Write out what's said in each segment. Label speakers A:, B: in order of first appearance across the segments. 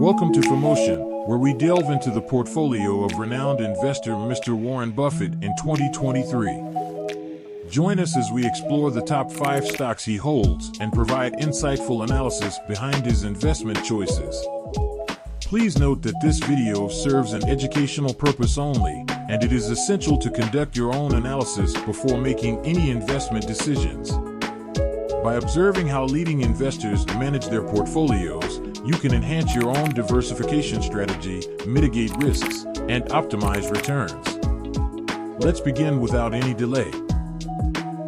A: Welcome to FOMOtion, where we delve into the portfolio of renowned investor Mr. Warren Buffett in 2023. Join us as we explore the top 5 stocks he holds and provide insightful analysis behind his investment choices. Please note that this video serves an educational purpose only, and it is essential to conduct your own analysis before making any investment decisions. By observing how leading investors manage their portfolios, you can enhance your own diversification strategy, mitigate risks, and optimize returns. Let's begin without any delay.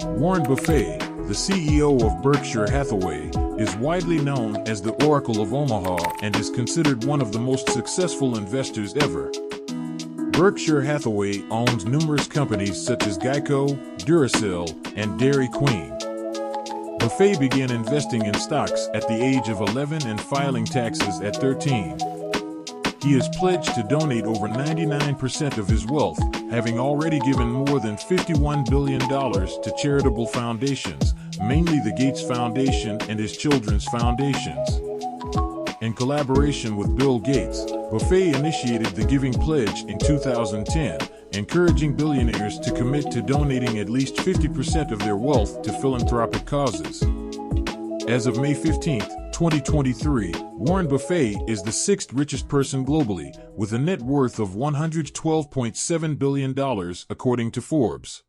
A: Warren Buffett, the CEO of Berkshire Hathaway, is widely known as the Oracle of Omaha and is considered one of the most successful investors ever. Berkshire Hathaway owns numerous companies such as Geico, Duracell, and Dairy Queen. Buffett began investing in stocks at the age of 11 and filing taxes at 13. He has pledged to donate over 99% of his wealth, having already given more than $51 billion to charitable foundations, mainly the Gates Foundation and his children's foundations. In collaboration with Bill Gates, Buffett initiated the Giving Pledge in 2010, encouraging billionaires to commit to donating at least 50% of their wealth to philanthropic causes. As of May 15, 2023, Warren Buffett is the 6th richest person globally, with a net worth of $112.7 billion, according to Forbes.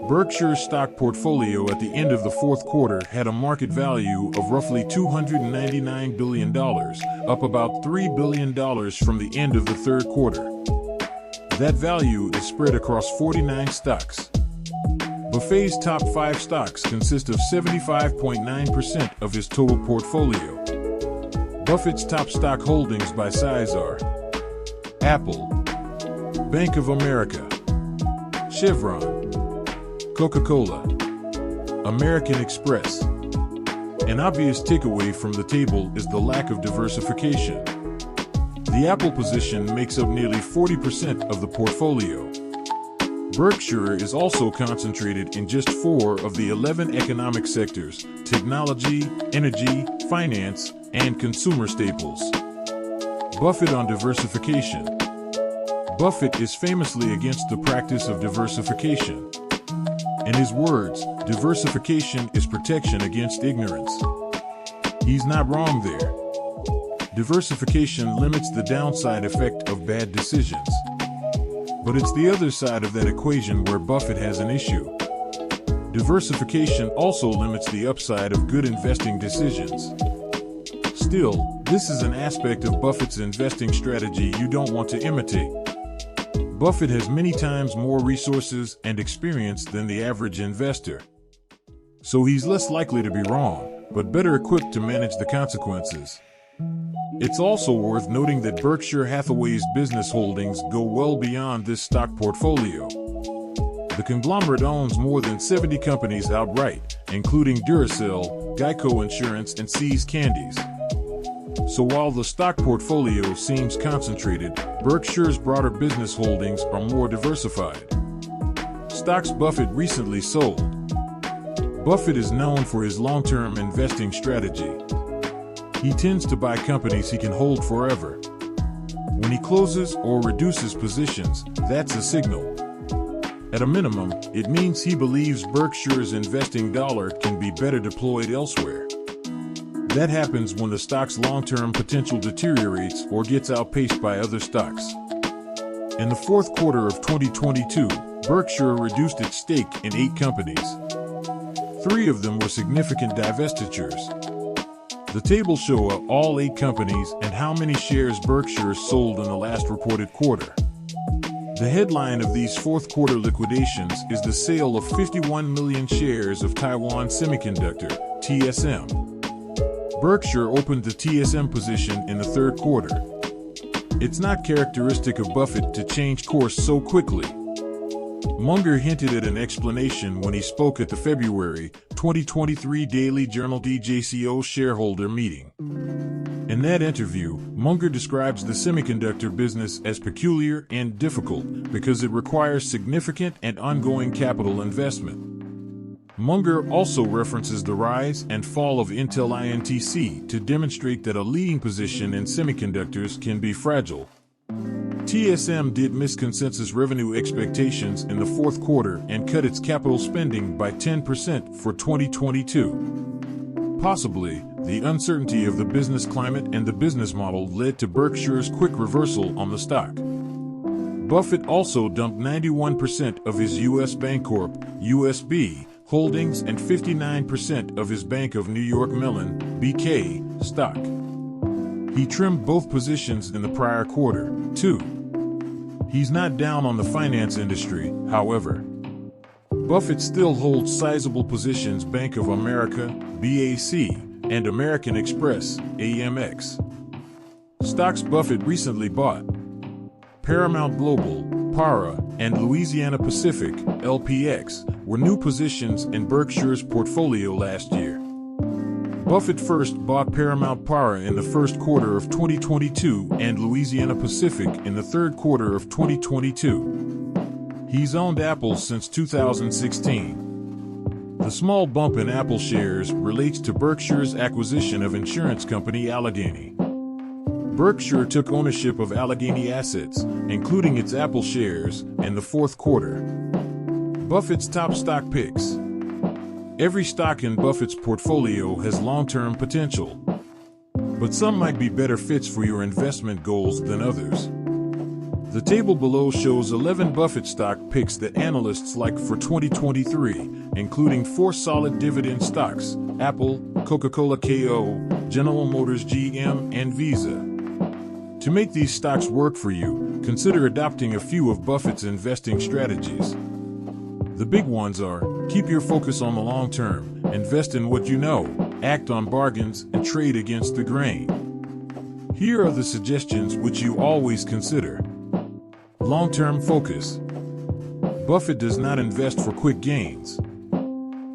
A: Berkshire's stock portfolio at the end of the fourth quarter had a market value of roughly $299 billion, up about $3 billion from the end of the third quarter. That value is spread across 49 stocks. Buffett's top 5 stocks consist of 75.9% of his total portfolio. Buffett's top stock holdings by size are Apple, Bank of America, Chevron, Coca-Cola, American Express. An obvious takeaway from the table is the lack of diversification. The Apple position makes up nearly 40% of the portfolio. Berkshire is also concentrated in just 4 of the 11 economic sectors: technology, energy, finance, and consumer staples. Buffett on diversification. Buffett is famously against the practice of diversification. In his words, diversification is protection against ignorance. He's not wrong there. Diversification limits the downside effect of bad decisions. But it's the other side of that equation where Buffett has an issue. Diversification also limits the upside of good investing decisions. Still, this is an aspect of Buffett's investing strategy you don't want to imitate. Buffett has many times more resources and experience than the average investor. So he's less likely to be wrong, but better equipped to manage the consequences. It's also worth noting that Berkshire Hathaway's business holdings go well beyond this stock portfolio. The conglomerate owns more than 70 companies outright, including Duracell, Geico Insurance, and See's Candies. So while the stock portfolio seems concentrated, Berkshire's broader business holdings are more diversified. Stocks Buffett recently sold. Buffett is known for his long-term investing strategy. He tends to buy companies he can hold forever. When he closes or reduces positions, that's a signal. At a minimum, it means he believes Berkshire's investing dollar can be better deployed elsewhere. That happens when the stock's long-term potential deteriorates or gets outpaced by other stocks. In the fourth quarter of 2022, Berkshire reduced its stake in 8 companies. 3 of them were significant divestitures. The tables show all 8 companies and how many shares Berkshire sold in the last reported quarter. The headline of these fourth quarter liquidations is the sale of 51 million shares of Taiwan Semiconductor, TSM. Berkshire opened the TSM position in the third quarter. It's not characteristic of Buffett to change course so quickly. Munger hinted at an explanation when he spoke at the February 2023 Daily Journal DJCO shareholder meeting. In that interview, Munger describes the semiconductor business as peculiar and difficult because it requires significant and ongoing capital investment. Munger also references the rise and fall of Intel INTC to demonstrate that a leading position in semiconductors can be fragile. TSM did miss consensus revenue expectations in the fourth quarter and cut its capital spending by 10% for 2022. Possibly, the uncertainty of the business climate and the business model led to Berkshire's quick reversal on the stock. Buffett also dumped 91% of his U.S. Bancorp, USB, holdings and 59% of his Bank of New York Mellon, BK, stock. He trimmed both positions in the prior quarter, too. He's not down on the finance industry, however. Buffett still holds sizable positions Bank of America, BAC, and American Express, AMX. Stocks Buffett recently bought: Paramount Global, PARA, and Louisiana Pacific, LPX, were new positions in Berkshire's portfolio last year. Buffett first bought Paramount PARA in the first quarter of 2022 and Louisiana Pacific in the third quarter of 2022. He's owned Apple since 2016. The small bump in Apple shares relates to Berkshire's acquisition of insurance company Allegheny. Berkshire took ownership of Allegheny assets, including its Apple shares, in the fourth quarter. Buffett's top stock picks. Every stock in Buffett's portfolio has long-term potential, but some might be better fits for your investment goals than others. The table below shows 11 Buffett stock picks that analysts like for 2023, including 4 solid dividend stocks: Apple, Coca-Cola KO, General Motors GM, and Visa. To make these stocks work for you, consider adopting a few of Buffett's investing strategies. The big ones are: keep your focus on the long term, invest in what you know, act on bargains, and trade against the grain. Here are the suggestions which you always consider. Long-term focus. Buffett does not invest for quick gains.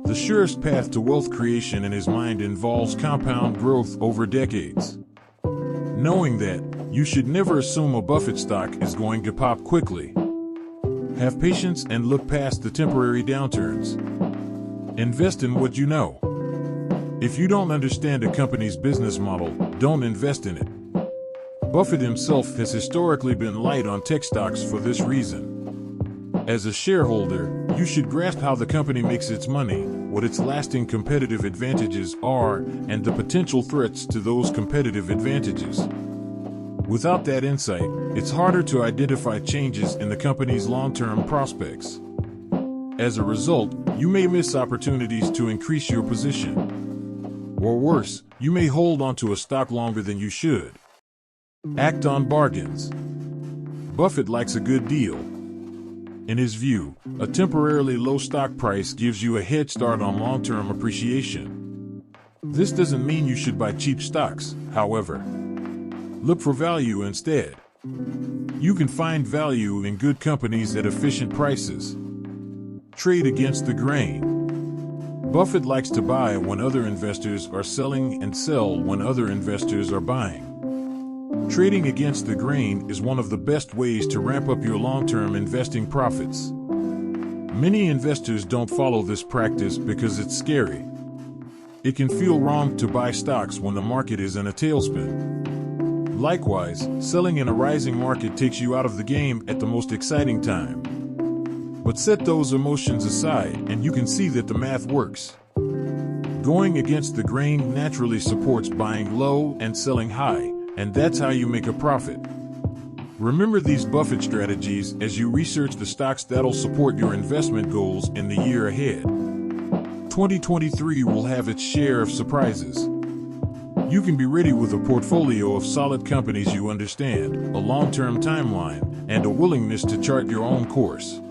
A: The surest path to wealth creation in his mind involves compound growth over decades. Knowing that, you should never assume a Buffett stock is going to pop quickly. Have patience and look past the temporary downturns. Invest in what you know. If you don't understand a company's business model, don't invest in it. Buffett himself has historically been light on tech stocks for this reason. As a shareholder, you should grasp how the company makes its money, what its lasting competitive advantages are, and the potential threats to those competitive advantages. Without that insight, it's harder to identify changes in the company's long-term prospects. As a result, you may miss opportunities to increase your position. Or worse, you may hold onto a stock longer than you should. Act on bargains. Buffett likes a good deal. In his view, a temporarily low stock price gives you a head start on long-term appreciation. This doesn't mean you should buy cheap stocks, however. Look for value instead. You can find value in good companies at efficient prices. Trade against the grain. Buffett likes to buy when other investors are selling and sell when other investors are buying. Trading against the grain is one of the best ways to ramp up your long-term investing profits. Many investors don't follow this practice because it's scary. It can feel wrong to buy stocks when the market is in a tailspin. Likewise, selling in a rising market takes you out of the game at the most exciting time. But set those emotions aside and you can see that the math works. Going against the grain naturally supports buying low and selling high, and that's how you make a profit. Remember these Buffett strategies as you research the stocks that'll support your investment goals in the year ahead. 2023 will have its share of surprises. You can be ready with a portfolio of solid companies you understand, a long-term timeline, and a willingness to chart your own course.